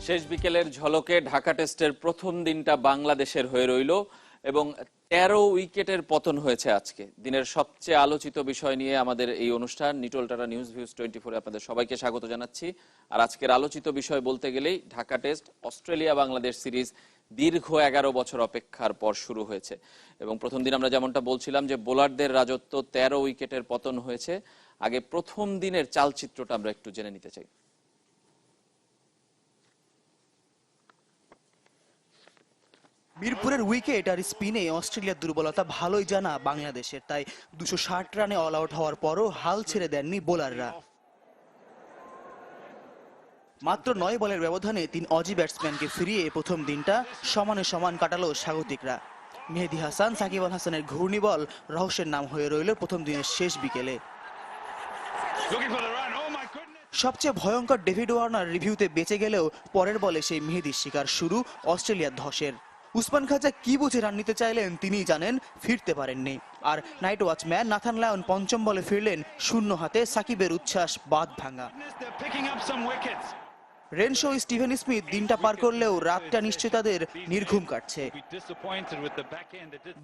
শেষ বিকেলের ঝলকে ঢাকা টেস্টের প্রথম দিনটা বাংলাদেশের হয়ে রইল এবং 13 উইকেটের পতন হয়েছে আজকে। দিনের সবচেয়ে আলোচিত বিষয় নিয়ে আমাদের এই অনুষ্ঠান নিটল টাটা নিউজ ভিউজ 24 আপনাদের সবাইকে স্বাগত জানাচ্ছি। আর আজকের আলোচিত বিষয় বলতে গেলেই Dhaka test Australia Bangladesh series দীর্ঘ 11 বছর অপেক্ষার পর শুরু হয়েছে এবং প্রথম দিন আমরা যেমনটা বলছিলাম যে বোলারদের রাজত্ব 13 উইকেটের পতন হয়েছে। আগে প্রথম দিনের চালচিত্রটা আমরা একটু জেনে নিতে চাই। মিরপুরের উইকেট আর স্পিনে অস্ট্রেলিয়ার দুর্বলতা ভালোই জানা বাংলাদেশের, তাই 260 রানে অল আউট হওয়ার পরও হাল ছেড়ে দেননি বোলাররা। মাত্র 9 বলের ব্যবধানে 3 অজি ব্যাটসম্যানকে ফিরিয়ে প্রথম দিনটা সমানে সমান কাটালো স্বাগতিকরা। মেহেদী হাসান, সাকিব আল হাসানের ঘূর্ণি বল রহস্যের নাম হয়ে রইল প্রথম দিনের শেষ বিকেলে। সবচেয়ে ভয়ঙ্কর ডেভিড ওয়ার্নার রিভিউতে বেঁচে গেলেও পরের বলে সেই মেহেদীর শিকার শুরু অস্ট্রেলিয়ার ধসের। উসমান খাজা কি বুঝে রান নিতে চাইলেন তিনিই জানেন, ফিরতে পারেননি। আর নাইট ওয়াচম্যান নাথান লায়ন পঞ্চম বলে ফিরলেন শূন্য হাতে, সাকিবের উচ্ছ্বাস বাঁধ ভাঙা। রেনশো স্টিভেন স্মিথ দিনটা পার করলেও রাতটা নিশ্চয় তাদের নির্ঘুম কাটছে।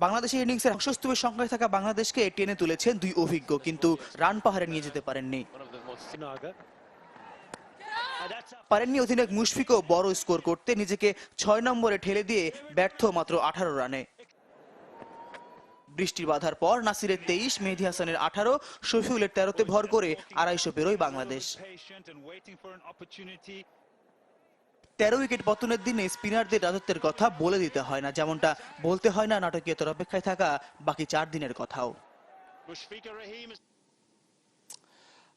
বাংলাদেশের ইনিংসের ধ্বংসস্তূপের সংখ্যায় থাকা বাংলাদেশকে টেনে তুলেছেন দুই অভিজ্ঞ, কিন্তু রান পাহাড়ে নিয়ে যেতে পারেননি। অধিনায়ক মুশফিকও বড় স্কোর করতে নিজেকে 6 নম্বরে ঠেলে দিয়ে ব্যর্থ মাত্র 18 রানে। বৃষ্টির বাধার পর নাসিরের 23, মেহেদী হাসানের 18, শফিউলের 13তে ভর করে 250 পেরোয় বাংলাদেশ। 13 উইকেট পতনের দিনে স্পিনারদের রাজত্বের কথা বলে দিতে হয় না, যেমনটা বলতে হয় না নাটকীয়তার অপেক্ষায় থাকা বাকি 4 দিনের কথাও।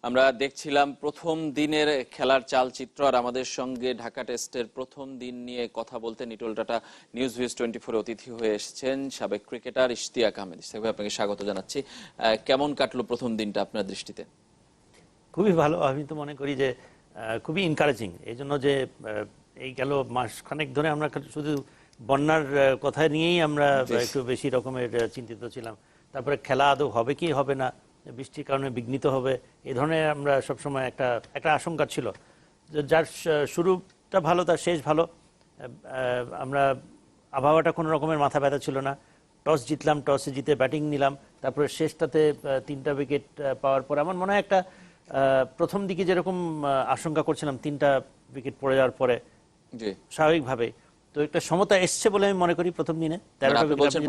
আমরা দেখছিলাম প্রথম দিনের খেলার চালচিত্র, আর আমাদের সঙ্গে ঢাকা টেস্টের প্রথম দিন নিয়ে কথা বলতে নিটল টাটা নিউজ ভিউজ 24 অতিথি হয়ে এসেছেন সাবেক ক্রিকেটার ইশতিয়াক আহমেদ। আপনাকে স্বাগত জানাচ্ছি। কেমন কাটলো প্রথম দিনটা আপনার দৃষ্টিতে? খুবই ভালো, আমি তো মনে করি যে খুবই এনকারেজিং। এই জন্য যে এই গেল মাস খানেক ধরে আমরা শুধু বন্যার কথা নিয়েই আমরা একটু বেশি রকমের চিন্তিত ছিলাম। তারপরে খেলা আদৌ হবে কি হবে না, বৃষ্টির কারণে বিঘ্নিত হবে, এই ধরনের আমরা সবসময় একটা আশঙ্কা ছিল। যার শুরুটা ভালো তার শেষ ভালো। আমরা আবহাওয়াটা কোনো রকমের মাথা ব্যথা ছিল না। টস জিতলাম, টসে জিতে ব্যাটিং নিলাম, তারপরে শেষটাতে 3টা উইকেট পাওয়ার পর আমার মনে হয় একটা প্রথম দিকে যেরকম আশঙ্কা করছিলাম 3টা উইকেট পড়ে যাওয়ার পরে স্বাভাবিকভাবে তো একটা সমতা এসছে বলে আমি মনে করি প্রথম দিনে।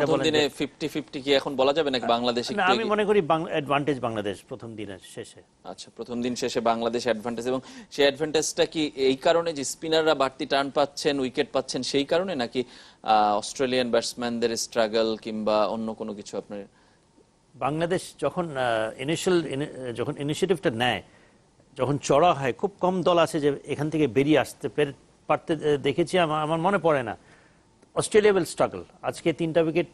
প্রথম দিনে 50-50 কি এখন বলা যাবে নাকি বাংলাদেশ? আমি মনে করি অ্যাডভান্টেজ বাংলাদেশ প্রথম দিনের শেষে। আচ্ছা, প্রথম দিন শেষে বাংলাদেশ অ্যাডভান্টেজ, এবং সেই অ্যাডভান্টেজটা কি এই কারণে যে স্পিনাররা বাড়তি টার্ন পাচ্ছেন, উইকেট পাচ্ছেন সেই কারণে, নাকি অস্ট্রেলিয়ান ব্যাটসম্যানদের স্ট্রাগল কিংবা অন্য কোনো কিছু? আপনার বাংলাদেশ যখন ইনিশিয়েটিভটা নেয়, যখন চড়া হয়, খুব কম দল আছে যে এখান থেকে বেরিয়ে আসতে পারতে দেখেছি। আমার মনে পড়ে না। Australia will struggle. আজকে 3টা উইকেট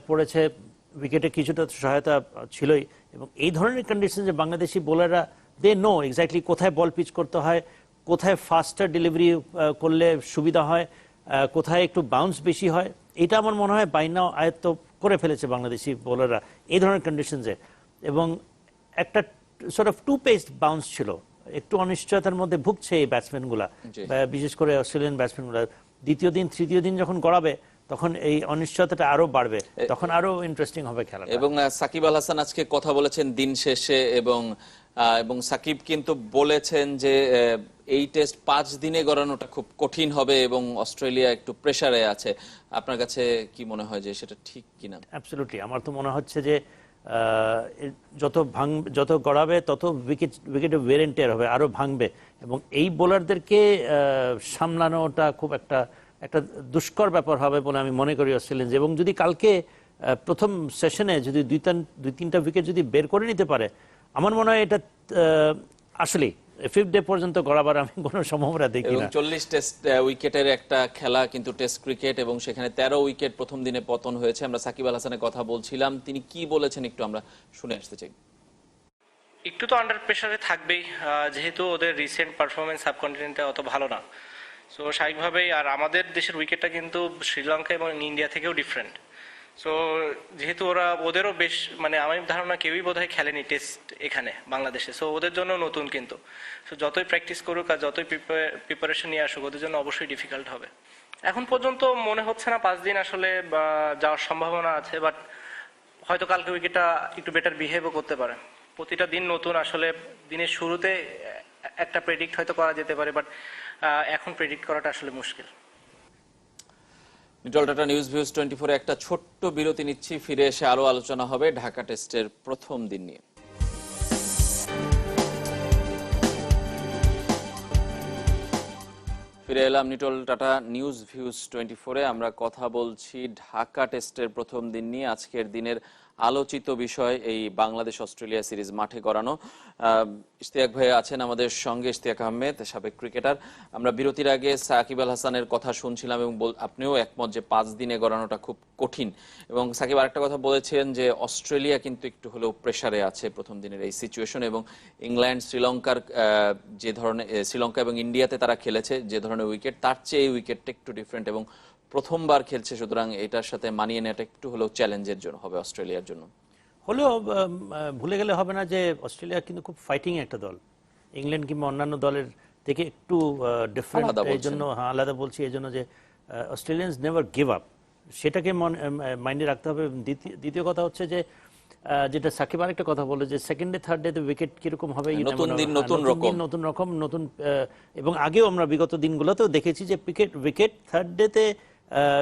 পড়েছে, উইকেটে কিছুটা সহায়তা ছিলই, এবং এই ধরনের কন্ডিশন যে বাংলাদেশি বোলাররা দে নো এক্স্যাক্টলি কোথায় বল পিচ করতে হয়, কোথায় ফাস্টার ডেলিভারি করলে সুবিধা হয়, কোথায় একটু বাউন্স বেশি হয়। এটা আমার মনে হয় বাইনাও আয়ত্ত করে ফেলেছে বাংলাদেশি বোলাররা এই ধরনের কন্ডিশনসে। এবং একটা সর্ট অফ 2-paced বাউন্স ছিল, একটু অনিশ্চয়তার মধ্যে ভুগছে এই ব্যাটসম্যানগুলা, বিশেষ করে অস্ট্রেলিয়ান ব্যাটসম্যানগুলা। দ্বিতীয় দিন তৃতীয় দিন যখন গড়াবে তখন এই অনিশ্চয়তাটা আরো বাড়বে, তখন আরো ইন্টারেস্টিং হবে খেলা। এবং সাকিব আল হাসান আজকে কথা বলেছেন দিন শেষে, এবং সাকিব কিন্তু বলেছেন যে এই টেস্ট 5 দিনে গড়ানোটা খুব কঠিন হবে এবং অস্ট্রেলিয়া একটু প্রেসারে আছে। আপনার কাছে কি মনে হয় যে সেটা ঠিক কিনা? অ্যাবসলিউটলি, আমার তো মনে হচ্ছে যে যত গড়াবে তত উইকেটে ওয়্যার এন্ড টেয়ার হবে, আরো ভাঙবে, এবং এই বোলারদেরকে সামলানোটা খুব একটা দুষ্কর ব্যাপার হবে বলে আমি মনে করি অস্ট্রেলিয়ান। এবং যদি কালকে প্রথম সেশনে যদি 2-3টা উইকেট যদি বের করে নিতে পারে, আমার মনে হয় এটা আসলে 5th ডে পর্যন্ত গড়াবার আমি কোনো সম্ভাবনা দেখি না। 40 টেস্ট উইকেটের একটা খেলা কিন্তু টেস্ট ক্রিকেট, এবং সেখানে 13 উইকেট প্রথম দিনে পতন হয়েছে। আমরা সাকিব আল হাসানের কথা বলছিলাম, তিনি কি বলেছেন একটু আমরা শুনে আসতে চাই। একটু তো আন্ডার প্রেসারে থাকবেই, যেহেতু ওদের রিসেন্ট পারফরমেন্স সাবকন্টিনেন্টে অত ভালো না, সো স্বাভাবিকভাবেই। আর আমাদের দেশের উইকেটটা কিন্তু শ্রীলঙ্কা এবং ইন্ডিয়া থেকেও ডিফারেন্ট, সো যেহেতু ওদেরও বেশ মানে আমার ধারণা কেউই বোধহয় খেলেনি টেস্ট এখানে বাংলাদেশে, সো ওদের জন্য নতুন, কিন্তু সো যতই প্র্যাকটিস করুক আর যতই প্রিপারেশন নিয়ে আসুক ওদের জন্য অবশ্যই ডিফিকাল্ট হবে। এখন পর্যন্ত মনে হচ্ছে না 5 দিন আসলে যাওয়ার সম্ভাবনা আছে, বাট হয়তো কালকে উইকেটটা একটু বেটার বিহেভও করতে পারে। প্রতিটা দিন নতুন, আসলে দিনের শুরুতে একটা প্রেডিক্ট হয়তো করা যেতে পারে, বাট এখন প্রেডিক্ট করাটা আসলে মুশকিল। নিটল টাটা নিউজ ভিউজ 24 একটা ছোট্ট বিরতি নিচ্ছি, ফিরে এসে আরো আলোচনা হবে ঢাকা টেস্টের প্রথম দিন নিয়ে। ফিরে এলাম নিটল টাটা নিউজ ভিউজ 24-এ। আমরা কথা বলছি ঢাকা টেস্টের প্রথম দিন নিয়ে। আজকের দিনের আলোচিত বিষয় এই বাংলাদেশ অস্ট্রেলিয়া সিরিজ মাঠে গড়ানো। ইশতিয়াক ভাই আছেন আমাদের সঙ্গে, ইশতিয়াক আহমেদ, সাবেক ক্রিকেটার। আমরা বিরতির আগে সাকিব আল হাসানের কথা শুনছিলাম এবং আপনিও একমত যে 5 দিনে গড়ানোটা খুব কঠিন। এবং সাকিব আরেকটা কথা বলেছেন যে অস্ট্রেলিয়া কিন্তু একটু হলেও প্রেসারে আছে প্রথম দিনের এই সিচুয়েশন, এবং ইংল্যান্ড শ্রীলঙ্কার যে ধরনের শ্রীলঙ্কা এবং ইন্ডিয়াতে তারা খেলেছে যে ধরনের উইকেট, তার চেয়ে এই উইকেটটা একটু ডিফারেন্ট এবং প্রথমবার খেলছে, সুতরাং এটার সাথে মানিয়ে নেওয়াটা একটু হলেও চ্যালেঞ্জের জন্য হবে অস্ট্রেলিয়ার জন্য। হলেও ভুলে গেলে হবে না যে অস্ট্রেলিয়া কিন্তু খুব ফাইটিং একটা দল, ইংল্যান্ড কিংবা অন্যান্য দলের থেকে একটু ডিফারেন্ট। এই জন্য আলাদা বলছি, এই জন্য যে অস্ট্রেলিয়ানস নেভার গিভ আপ, সেটাকে মাইন্ডে রাখতে হবে। দ্বিতীয় কথা হচ্ছে যে যেটা সাকিব আরেকটা কথা বলে যে সেকেন্ডে থার্ড ডে উইকেট কিরকম হবে, নতুন রকম নতুন এবং আগেও আমরা বিগত দিনগুলোতেও দেখেছি যে উইকেট থার্ড ডেতে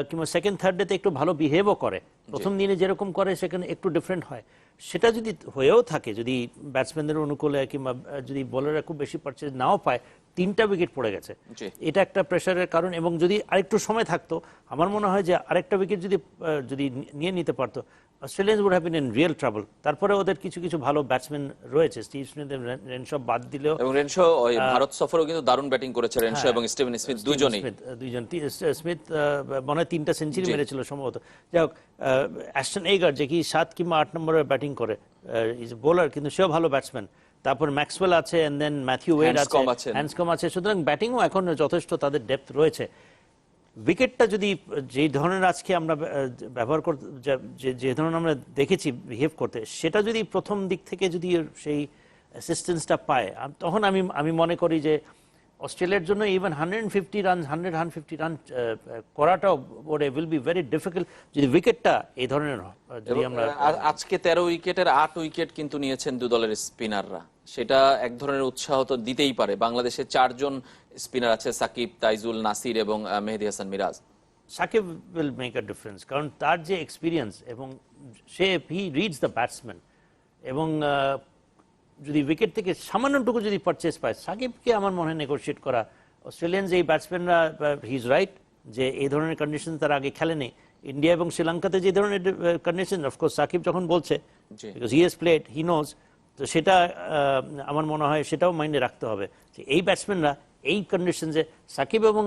কিংবা সেকেন্ড থার্ড ডেতে একটু ভালো বিহেভও করে। প্রথম দিনে যেরকম করে সেখানে একটু ডিফারেন্ট হয়। সেটা যদি হয়েও থাকে, যদি ব্যাটসম্যানদের অনুকূলে কিংবা যদি বোলাররা খুব বেশি পারচেজ নাও পায়, 3টা উইকেট পড়ে গেছে, এটা একটা প্রেশারের কারণ। এবং যদি আরেকটু সময় থাকতো, আমার মনে হয় যে আরেকটা উইকেট যদি নিয়ে নিতে পারতো, Australians would have been in real trouble. তারপরে ওদের কিছু ভালো ব্যাটসম্যান রয়েছে, স্টিভ স্মিথ, রেনশো বাদ দিলেও, এবং রেনশো ভারত সফরেও কিন্তু দারুণ ব্যাটিং করেছে রেনশো এবং স্টিভেন স্মিথ দুইজন স্মিথ মনে হয় 3টা সেঞ্চুরি মেরেছিল সম্ভবত। যাই হোক, অ্যাস্টন এইগার যে কি 7 কিংবা 8 নম্বরে ব্যাটিং করে, ইজ বোলার, কিন্তু সেও ভালো ব্যাটসম্যান। তারপর ম্যাক্সওয়েল আছে, এন্ড দেন ম্যাথিউ ওয়েড আছে, হ্যান্ডসকম আছে। সুতরাং ব্যাটিংও এখন যথেষ্ট তাদের ডেপথ রয়েছে। উইকেটটা যদি যে ধরনের আজকে আমরা ব্যবহার করতে, যে ধরনের আমরা দেখেছি বিহেভ করতে, সেটা যদি প্রথম দিক থেকে যদি সেই অ্যাসিস্ট্যান্সটা পায়, তখন আমি মনে করি যে অস্ট্রেলিয়ার জন্য ইভেন 150 রান 150 রান করাটাও ওরে উইল বি ভেরি ডিফিকাল্ট যদি উইকেটটা এই ধরনের যদি আমরা। আজকে 13 উইকেটের 8 উইকেট কিন্তু নিয়েছেন দু দলের স্পিনাররা, সেটা এক ধরনের উৎসাহ তো দিতেই পারে। বাংলাদেশে 4 জন স্পিনার আছে, সাকিব, তাইজুল, নাসির এবং Mehedi Hasan Miraj. Shakib will make a difference, কারণ তার যে এক্সপিরিয়েন্স এবং হি রিডস দ্য ব্যাটসম্যান, এবং যদি উইকেট থেকে সামান্যটুকু যদি পারচেস পায়, সাকিবকে আমার মনে হয় নেগোশিয়েট করা। অস্ট্রেলিয়ান এই ব্যাটসম্যানরা, হি ইজ রাইট যে এই ধরনের কন্ডিশন তার আগে খেলেনি। ইন্ডিয়া এবং শ্রীলঙ্কাতে যে ধরনের কন্ডিশন, অফকোর্স সাকিব যখন বলছে, because he has played, he knows, তো সেটা আমার মনে হয় সেটাও মাইন্ডে রাখতে হবে যে এই ব্যাটসম্যানরা এই কন্ডিশনসে সাকিব এবং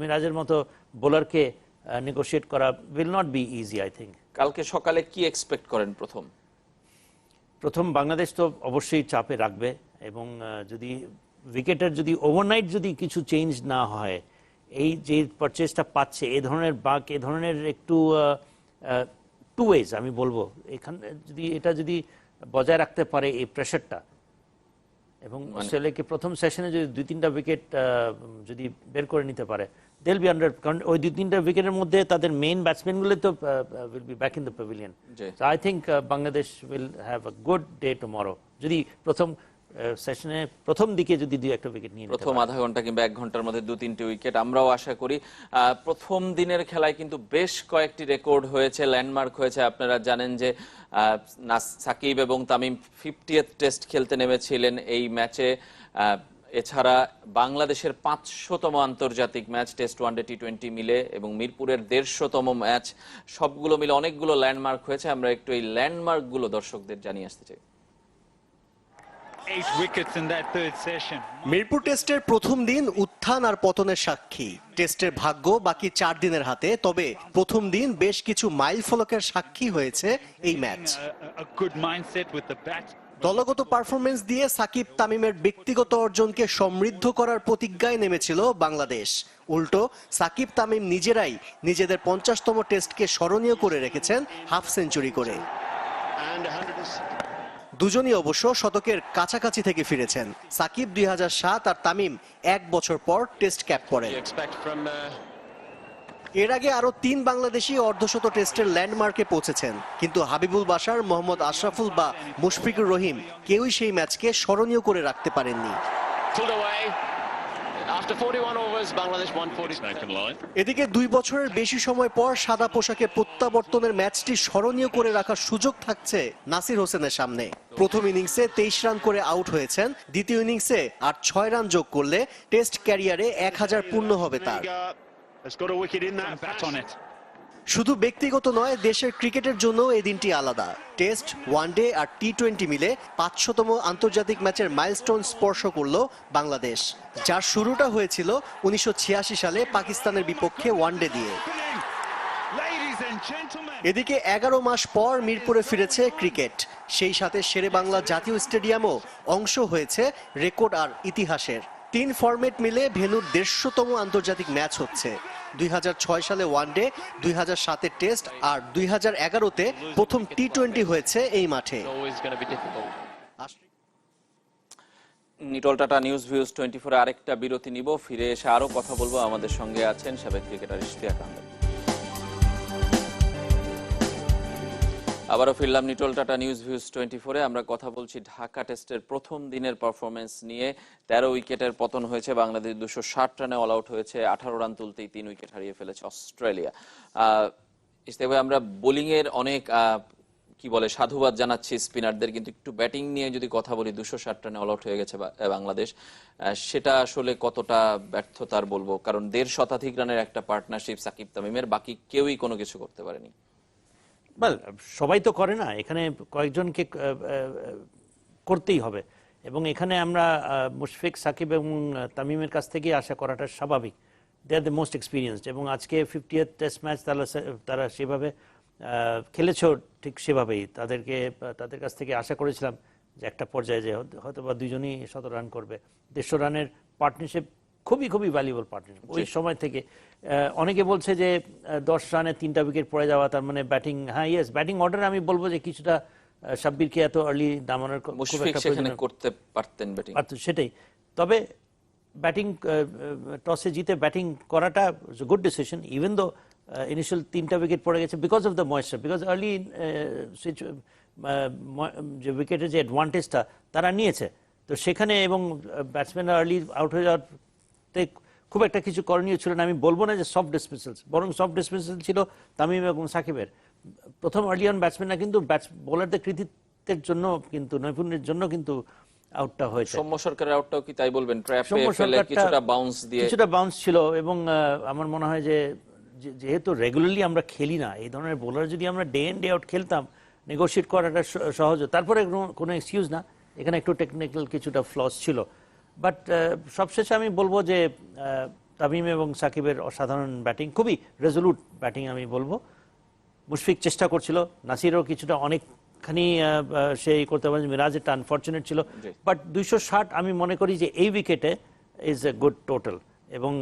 মিরাজের মতো বোলারকে নেগোশিয়েট করা will not be easy, I think. কালকে সকালে কি এক্সপেক্ট করেন? প্রথম বাংলাদেশ তো অবশ্যই চাপে রাখবে, এবং যদি উইকেটের যদি ওভারনাইট যদি কিছু চেঞ্জ না হয়, এই যে পারচেজটা পাচ্ছে, এই ধরনের বাক, এই ধরনের একটু টু ওয়েজ আমি বলবো, এখানে যদি বজায় রাখতে পারে এই প্রেশারটা, এবং অস্ট্রেলিয়াকে প্রথম সেশনে যদি 2-3টা উইকেট যদি বের করে নিতে পারে, they'll be under, কারণ ওই 2-3টা উইকেটের মধ্যে তাদের মেইন ব্যাটসম্যানগুলো তো will be back in the pavilion. So I think Bangladesh will have a good day tomorrow যদি প্রথম সেশনে প্রথম দিকে যদি 2-1টা উইকেট নিয়ে প্রথম আধা ঘন্টা কিংবা 1 ঘন্টার মধ্যে 2-3টে উইকেট আমরাও আশা করি। প্রথম দিনের খেলায় কিন্তু বেশ কয়েকটি রেকর্ড হয়েছে, ল্যান্ডমার্ক হয়েছে। আপনারা জানেন যে সাকিব এবং তামিম 50th টেস্ট খেলতে নেমেছিলেন এই ম্যাচে। এছাড়া বাংলাদেশের 500তম আন্তর্জাতিক ম্যাচ, টেস্ট, ওয়ানডে, টি20 মিলে, এবং মিরপুরের 150তম ম্যাচ, সবগুলো মিলে অনেকগুলো ল্যান্ডমার্ক হয়েছে। আমরা একটু এই ল্যান্ডমার্কগুলো দর্শকদের জানিয়ে আসতে চাই। মিরপুর টেস্টের প্রথম দিন উত্থান আর পতনের সাক্ষী। টেস্টের ভাগ্য বাকি 4 দিনের হাতে, তবে প্রথম দিন বেশ কিছু মাইল ফলকের সাক্ষী হয়েছে এই ম্যাচ। দলগত পারফরমেন্স দিয়ে সাকিব তামিমের ব্যক্তিগত অর্জনকে সমৃদ্ধ করার প্রতিজ্ঞায় নেমেছিল বাংলাদেশ। উল্টো সাকিব তামিম নিজেরাই নিজেদের 50তম টেস্টকে স্মরণীয় করে রেখেছেন হাফ সেঞ্চুরি করে। দুজনই অবশ্য শতকের কাছাকাছি থেকে ফিরেছেন। সাকিব 2007 আর তামিম 1 বছর পর টেস্ট ক্যাপ পরেন। এর আগে আরো 3 বাংলাদেশি অর্ধশত টেস্টের ল্যান্ডমার্কে পৌঁছেছেন, কিন্তু হাবিবুল বাশার, মোহাম্মদ আশরাফুল বা মুশফিকুর রহিম কেউই সেই ম্যাচকে স্মরণীয় করে রাখতে পারেননি। এদিকে 2 বছরের বেশি সময় পর সাদা পোশাকে প্রত্যাবর্তনের ম্যাচটি স্মরণীয় করে রাখার সুযোগ থাকছে নাসির হোসেনের সামনে। প্রথম ইনিংসে 23 রান করে আউট হয়েছেন, দ্বিতীয় ইনিংসে আর 6 রান যোগ করলে টেস্ট ক্যারিয়ারে 1000 পূর্ণ হবে তার। শুধু ব্যক্তিগত নয়, দেশের ক্রিকেটের জন্য এই দিনটি আলাদা। টেস্ট, ওয়ানডে আর টি20 মিলে 500তম আন্তর্জাতিক ম্যাচের মাইলস্টোন স্পর্শ করল বাংলাদেশ, যার শুরুটা হয়েছিল 1986 সালে পাকিস্তানের বিপক্ষে ওয়ানডে দিয়ে। এদিকে 11 মাস পর মিরপুরে ফিরেছে ক্রিকেট, সেই সাথে শেরেবাংলা জাতীয় স্টেডিয়ামও অংশ হয়েছে রেকর্ড আর ইতিহাসের। 3 ফরম্যাট মিলে ভেন্যুর 150তম আন্তর্জাতিক ম্যাচ হচ্ছে। 2006 সালে ওয়ানডে, 2007-এ টেস্ট আর 2011-তে প্রথম টি20 হয়েছে এই মাঠে। নিটল টাটা নিউজ ভিউজ 24-এ আরেকটা বিরতি নিব, ফিরে এসে আরো কথা বলবো। আমাদের সঙ্গে আছেন সাবেক ক্রিকেটার ইশতিয়াক আহমেদ। আবারও ফিরলাম নিটল টাটা নিউজ ভিউজ 24-এ। আমরা কথা বলছি ঢাকা টেস্টের প্রথম দিনের পারফরমেন্স নিয়ে। 13 উইকেটের পতন হয়েছে বাংলাদেশ, 260 রানে অল আউট হয়েছে, 18 রান তুলতেই 3 উইকেট হারিয়ে ফেলেছে অস্ট্রেলিয়া। ইশতিয়াক ভাই, আমরা বোলিং এর অনেক কি বলে সাধুবাদ জানাচ্ছি স্পিনারদের, কিন্তু একটু ব্যাটিং নিয়ে যদি কথা বলি, 260 রানে অল আউট হয়ে গেছে বাংলাদেশ, সেটা আসলে কতটা ব্যর্থতার বলবো? কারণ 1.5 শতাধিক রানের একটা পার্টনারশিপ সাকিব তামিমের, বাকি কেউই কোনো কিছু করতে পারেনি। সবাই তো করে না, এখানে কয়েকজনকে করতেই হবে, এবং এখানে আমরা মুশফিক, সাকিব এবং তামিমের কাছ থেকে আশা করাটা স্বাভাবিক। দে আর দ্য মোস্ট এক্সপিরিয়েন্সড, এবং আজকে 50th টেস্ট ম্যাচ তারা সেভাবে খেলেছ, ঠিক সেভাবেই তাদের কাছ থেকে আশা করেছিলাম যে একটা পর্যায়ে যে হয়তো বা দুজনই 100 রান করবে। 150 রানের পার্টনারশিপ খুবই খুবই ভ্যালুয়েবল পার্টনারশিপ। ওই সময় থেকে অনেকে বলছে যে 10 রানে 3টা উইকেট পড়ে যাওয়া, তার মানে ব্যাটিং, হ্যাঁ ইয়েস, ব্যাটিং অর্ডারে আমি বলবো যে কিছুটা সাব্বিরকে এত আর্লি নামানোর করতে পারতেন ব্যাটিং, সেটাই। তবে ব্যাটিং টসে জিতে ব্যাটিং করাটা good decision, even though initial 3টা উইকেট পড়ে গেছে because of the moisture, because early যে উইকেটের যে অ্যাডভান্টেজটা তারা নিয়েছে, তো সেখানে, এবং ব্যাটসম্যানরা আর্লি আউট হয়ে যাওয়াতে খুব একটা কিছু করণীয় ছিল না। আমি বলবো না যে সফট ডিসমিসালস, বরং সফট ডিসমিসাল ছিল তামিম এবং সাকিবের। প্রথম আর্লি অন ব্যাটসম্যানরা কিন্তু বোলারদের কৃতিত্বের জন্য, কিন্তু নৈপুণ্যের জন্য কিন্তু আউটটা হয়েছে। সৌম্য সরকারের আউটটাও কি তাই বলবেন? ট্র্যাপে ফেলে কিছুটা বাউন্স ছিল, এবং আমার মনে হয় যে যেহেতু রেগুলারলি আমরা খেলি না এই ধরনের বোলার, যদি আমরা ডে ইন ডে আউট খেলতাম, নেগোশিয়েট করাটা সহজ। তারপরে কোনো এক্সকিউজ না, এখানে একটু টেকনিক্যাল কিছুটা ফ্লস ছিল। বাট সবশেষে আমি বলবো যে তামিম এবং সাকিবের অসাধারণ ব্যাটিং, খুবই রেজলিউট ব্যাটিং আমি বলবো। মুশফিক চেষ্টা করছিল, নাসিরও কিছুটা অনেকখানি সেই করতে পারেন, মিরাজেরটা আনফর্চুনেট ছিল। বাট 260 আমি মনে করি যে এই উইকেটে ইজ এ গুড টোটাল, এবং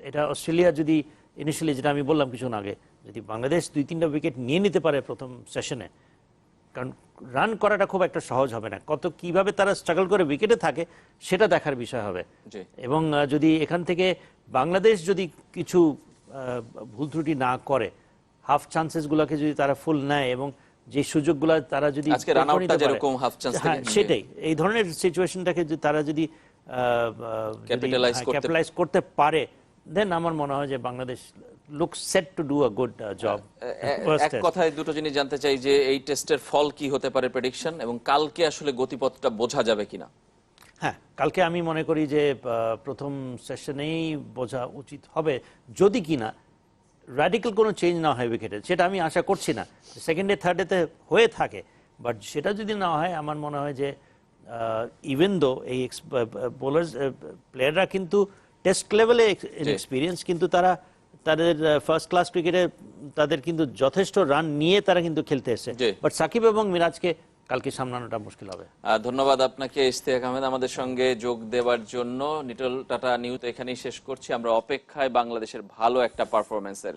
এটা অস্ট্রেলিয়া যদি ইনিশিয়ালি, যেটা আমি বললাম কিছুক্ষণ আগে, যদি বাংলাদেশ 2-3টা উইকেট নিয়ে নিতে পারে প্রথম সেশনে, কারণ রান করাটা খুব একটা সহজ হবে না, কিভাবে তারা স্ট্রাগল করে উইকেটে থাকে সেটা দেখার বিষয় হবে। এবং যদি এখান থেকে বাংলাদেশ যদি কিছু ভুল ত্রুটি না করে, হাফ চান্সেস গুলাকে যদি তারা ফুল নেয়, এবং যে সুযোগগুলো তারা যদি সেটাই, এই ধরনের সিচুয়েশনটাকে তারা যদি ক্যাপিটালাইজ করতে পারে, দেন আমার মনে হয় যে Bangladesh looks set to do a good job. এক কথায় দুটো জিনিস জানতে চাই, যে এই টেস্টের ফল কি হতে পারে প্রেডিকশন, এবং কালকে আসলে গতিপথটা বোঝা যাবে কিনা? হ্যাঁ, কালকে আমি মনে করি যে প্রথম সেশনেই বোঝা উচিত হবে, যদি কিনা র্যাডিক্যাল কোনো চেঞ্জ না হয় উইকেটে। সেটা আমি আশা করছি না, সেকেন্ডে থার্ডেতে হয়ে থাকে, বাট সেটা যদি না হয়, আমার মনে হয় যে ইভেন দো এই বোলার্স প্লেয়াররা কিন্তু টেস্ট লেভেলে এক্সপিরিয়েন্স, কিন্তু তাদের ফার্স্ট ক্লাস ক্রিকেটে তাদের কিন্তু যথেষ্ট রান নিয়ে তারা কিন্তু খেলতে এসেছে। বাট সাকিব এবং মিরাজকে কালকে সামলানোটা মুশকিল হবে। ধন্যবাদ আপনাকে ইশতিয়াক আহমেদ আমাদের সঙ্গে যোগ দেওয়ার জন্য। নিটল টাটা নিউজ এখানেই শেষ করছি। আমরা অপেক্ষায় বাংলাদেশের ভালো একটা পারফরমেন্সের।